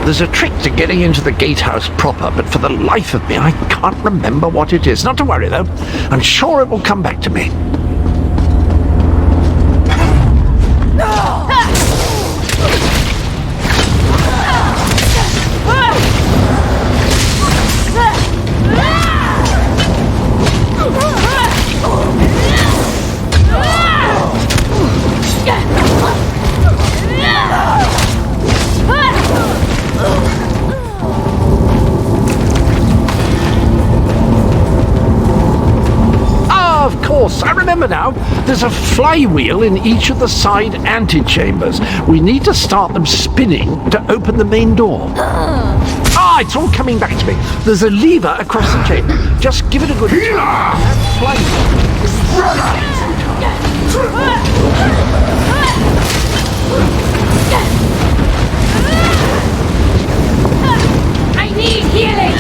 There's a trick to getting into the gatehouse proper, but for the life of me, I can't remember what it is. Not to worry, though. I'm sure it will come back to me. I remember now. There's a flywheel in each of the side antechambers. We need to start them spinning to open the main door. It's all coming back to me. There's a lever across the chamber. Just give it a good tug. That flywheel. I need healing!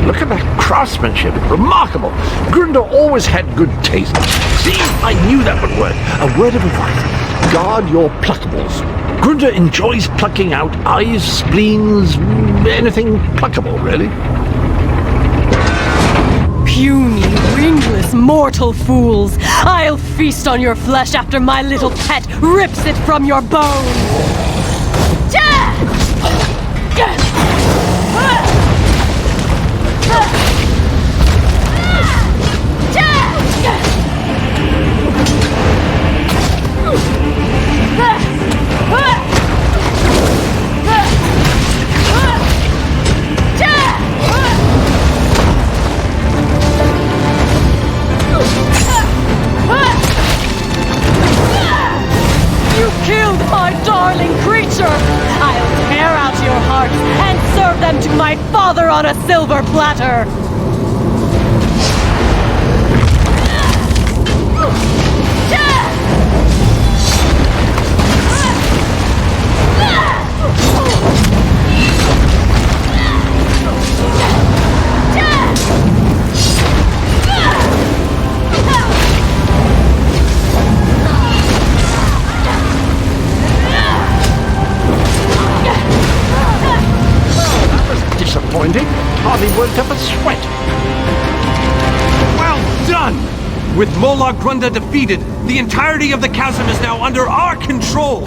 Look at that craftsmanship. Remarkable. Grunder always had good taste. See, I knew that would work. A word of advice. Guard your pluckables. Grunder enjoys plucking out eyes, spleens, anything pluckable, really. Puny, wingless, mortal fools! I'll feast on your flesh after my little pet rips it from your bones! You killed my darling creature! I'll tear out your hearts and serve them to my father on a silver platter! Hardly worked up a sweat. Well done! With Mola Grunda defeated, the entirety of the chasm is now under our control!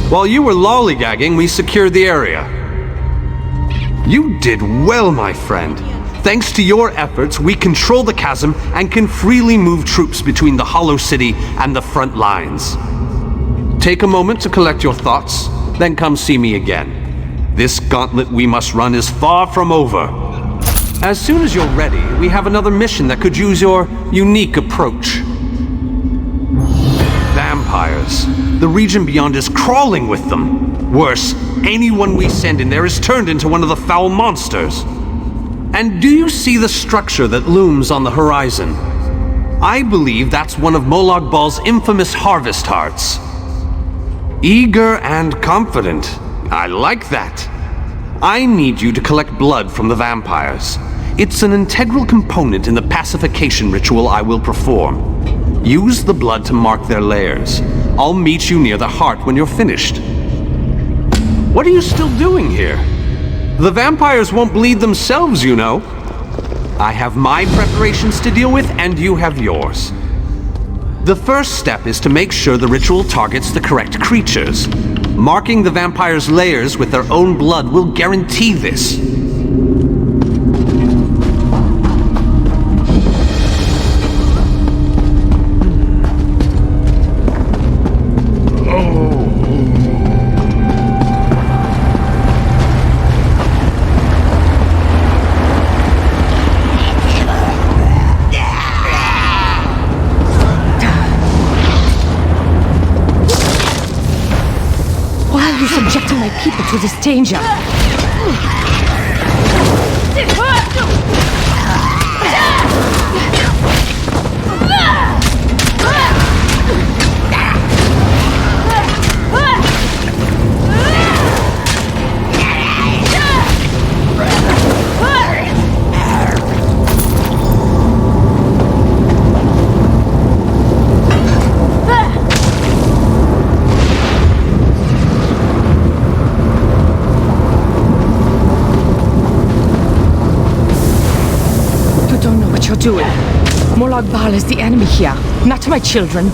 While you were lollygagging, we secured the area. You did well, my friend. Thanks to your efforts, we control the chasm and can freely move troops between the Hollow City and the front lines. Take a moment to collect your thoughts, then come see me again. This gauntlet we must run is far from over. As soon as you're ready, we have another mission that could use your unique approach. Vampires. The region beyond is crawling with them. Worse, anyone we send in there is turned into one of the foul monsters. And do you see the structure that looms on the horizon? I believe that's one of Molag Bal's infamous harvest hearts. Eager and confident. I like that. I need you to collect blood from the vampires. It's an integral component in the pacification ritual I will perform. Use the blood to mark their lairs. I'll meet you near the heart when you're finished. What are you still doing here? The vampires won't bleed themselves, you know. I have my preparations to deal with, and you have yours. The first step is to make sure the ritual targets the correct creatures. Marking the vampires' lairs with their own blood will guarantee this. Why are you subjecting my people to this danger? You're doing. Molag Bal is the enemy here, not my children.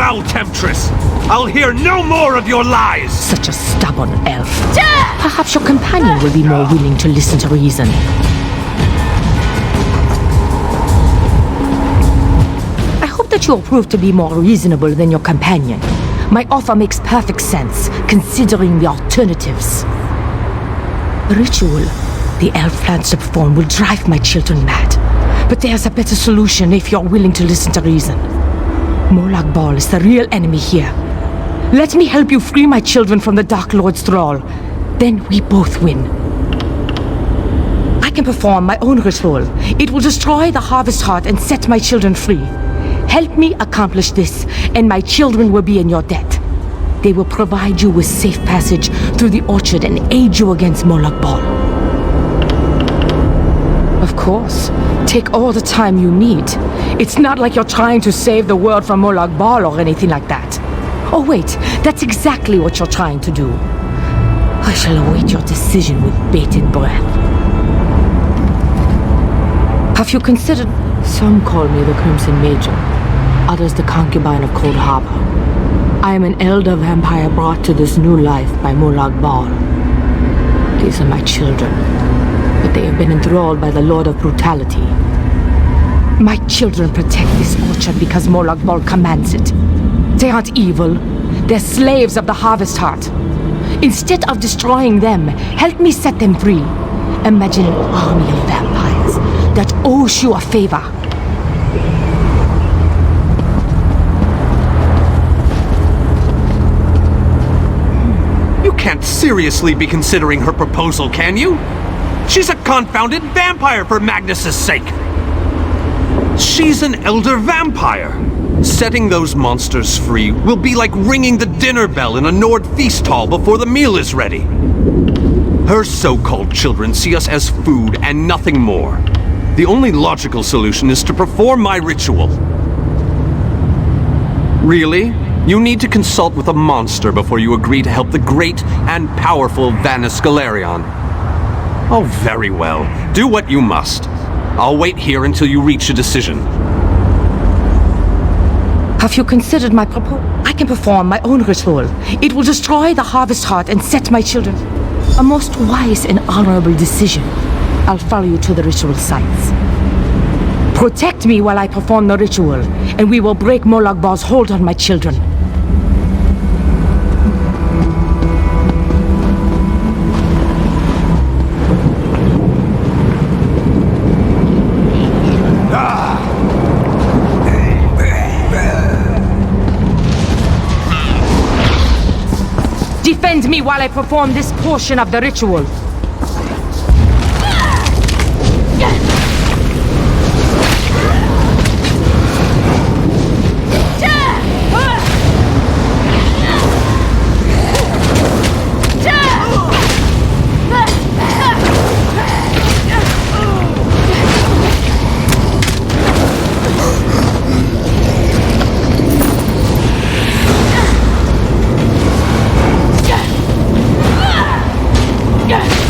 foul temptress! I'll hear no more of your lies! Such a stubborn elf. Perhaps your companion will be more willing to listen to reason. I hope that you'll prove to be more reasonable than your companion. My offer makes perfect sense, considering the alternatives. The ritual the elf plans to perform will drive my children mad. But there's a better solution if you're willing to listen to reason. Molag Bal is the real enemy here. Let me help you free my children from the Dark Lord's thrall. Then we both win. I can perform my own ritual. It will destroy the Harvest Heart and set my children free. Help me accomplish this, and my children will be in your debt. They will provide you with safe passage through the orchard and aid you against Molag Bal. Of course. Take all the time you need. It's not like you're trying to save the world from Molag Bal or anything like that. Oh wait, that's exactly what you're trying to do. I shall await your decision with bated breath. Have you considered... Some call me the Crimson Major, others the concubine of Cold Harbor. I am an elder vampire brought to this new life by Molag Bal. These are my children, but they have been enthralled by the Lord of Brutality. My children protect this orchard because Molag Bal commands it. They aren't evil. They're slaves of the Harvest Heart. Instead of destroying them, help me set them free. Imagine an army of vampires that owes you a favor. You can't seriously be considering her proposal, can you? She's a confounded vampire, for Magnus's sake! She's an elder vampire. Setting those monsters free will be like ringing the dinner bell in a Nord feast hall before the meal is ready. Her so-called children see us as food and nothing more. The only logical solution is to perform my ritual. Really? You need to consult with a monster before you agree to help the great and powerful Vanus Galerion. Oh, very well. Do what you must. I'll wait here until you reach a decision. Have you considered my proposal? I can perform my own ritual. It will destroy the Harvest Heart and set my children... A most wise and honorable decision. I'll follow you to the ritual sites. Protect me while I perform the ritual, and we will break Molag Bal's hold on my children. Defend me while I perform this portion of the ritual. Yeah!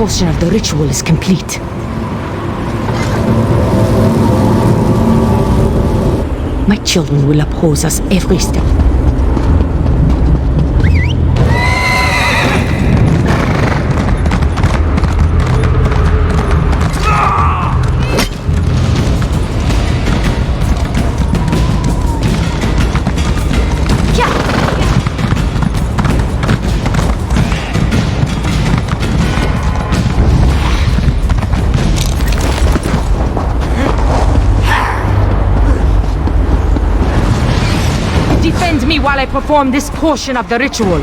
portion of the ritual is complete. My children will oppose us every step. Defend me while I perform this portion of the ritual.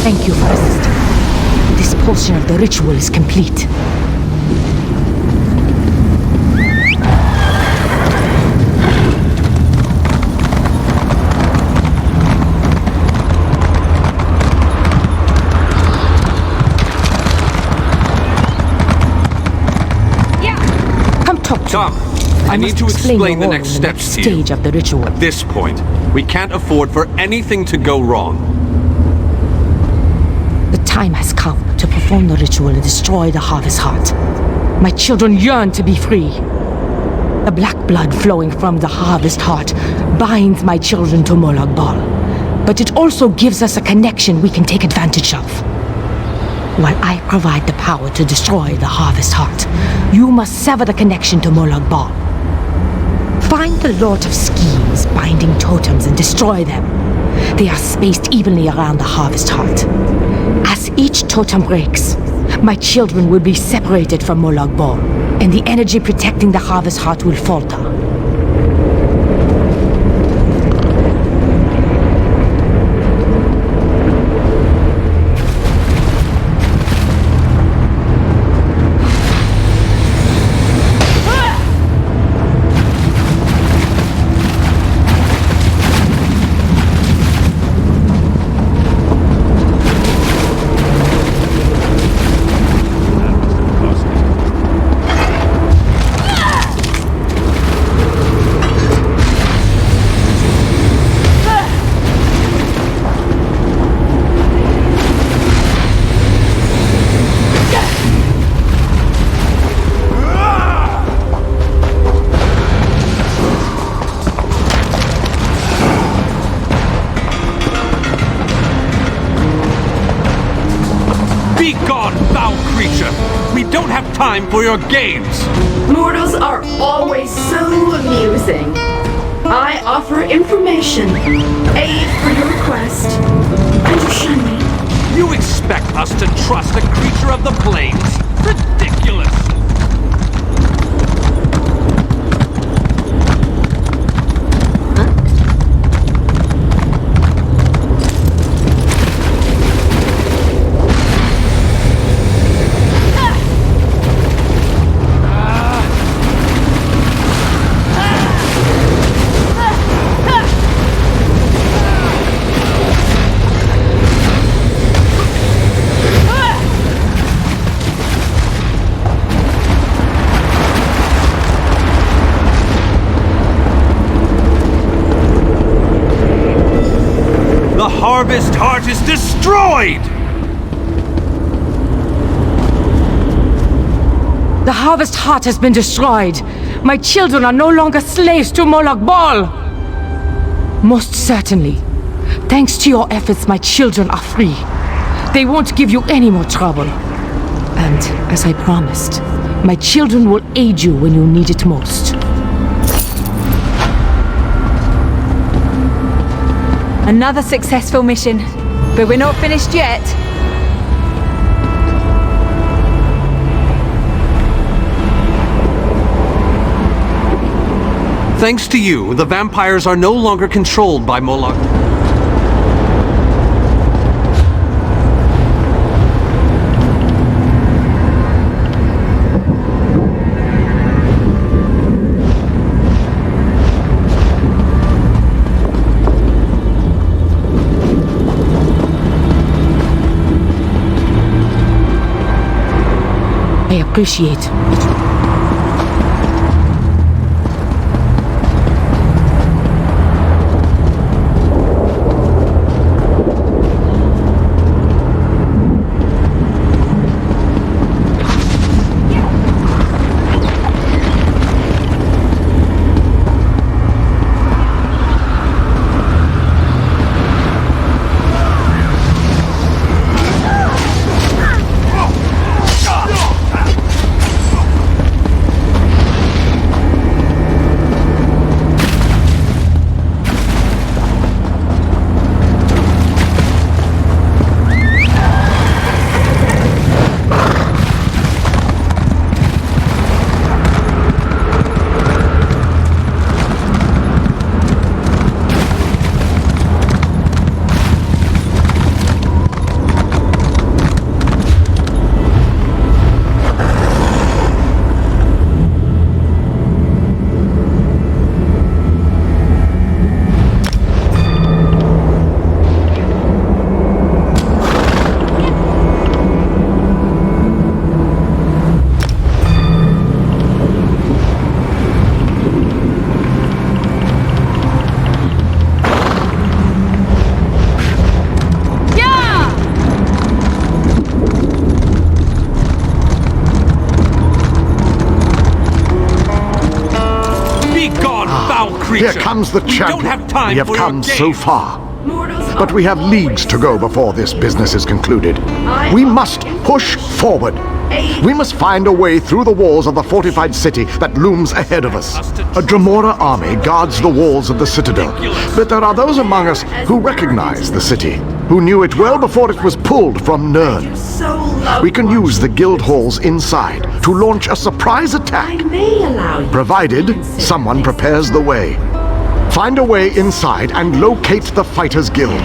Thank you for assisting. This portion of the ritual is complete. Come talk to Tom, me. I need to explain the your next role in steps to you. stage of the ritual. At this point, we can't afford for anything to go wrong. The time has come to perform the ritual and destroy the Harvest Heart. My children yearn to be free. The black blood flowing from the Harvest Heart binds my children to Molag Bal, but it also gives us a connection we can take advantage of. While I provide the power to destroy the Harvest Heart, you must sever the connection to Molag Bal. Find the lot of schemes binding totems and destroy them. They are spaced evenly around the Harvest Heart. As each totem breaks, my children will be separated from Molag Bal, and the energy protecting the Harvest Heart will falter. Be gone, foul creature! We don't have time for your games! Mortals are always so amusing. I offer information, aid for your quest, and you shun me. You expect us to trust a creature of the plains? Ridiculous! The Harvest Heart is destroyed! The Harvest Heart has been destroyed. My children are no longer slaves to Molag Bal. Most certainly, Thanks to your efforts, my children are free. They won't give you any more trouble. And, as I promised, my children will aid you when you need it most. Another successful mission, but we're not finished yet. Thanks to you, the vampires are no longer controlled by Molag. I appreciate it. Here comes the champion. Don't have time we have for come your so games. far. Mortals But we have leagues to go before this business is concluded. We must push forward. We must find a way through the walls of the fortified city that looms ahead of us. A Dremora army guards the walls of the citadel. But there are those among us who recognize the city, who knew it well before it was pulled from Nirn. so loved We can use the guild halls inside to launch a surprise I attack, may allow you. provided someone prepares the way. Find a way inside and locate the Fighters Guild.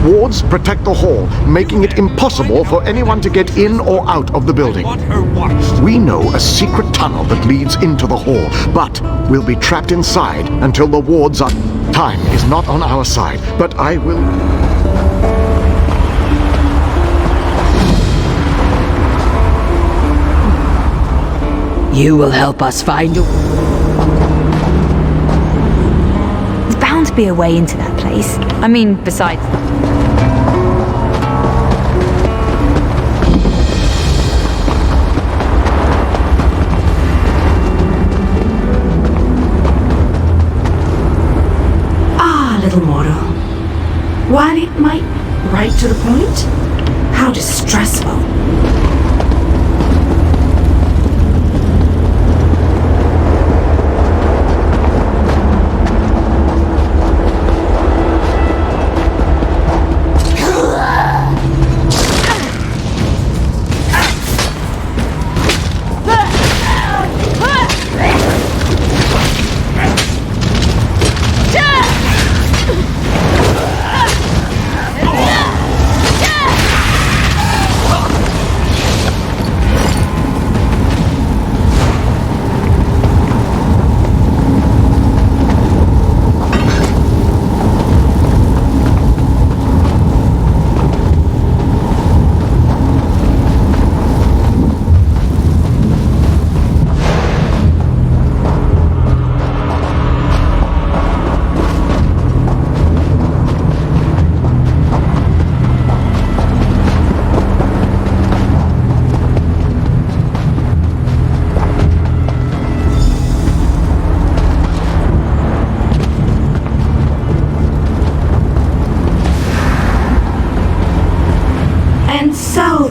Wards protect the hall, making it impossible for anyone to get in or out of the building. Want her watched. We know a secret tunnel that leads into the hall, but we'll be trapped inside until the wards are... Time is not on our side, but I will... You will help us find a... There's bound to be a way into that place. I mean, besides... Little mortal. While it might right to the point, how distressful.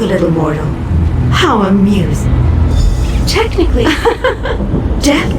the little mortal. How amusing. Technically, death.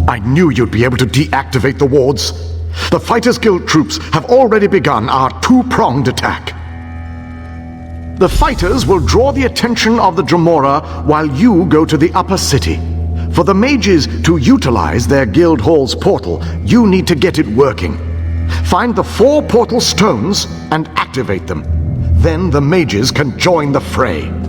I knew you'd be able to deactivate the wards. The Fighters Guild troops have already begun our two-pronged attack. The fighters will draw the attention of the Dremora while you go to the upper city. For the mages to utilize their guild hall's portal, you need to get it working. Find the 4 portal stones and activate them. Then the mages can join the fray.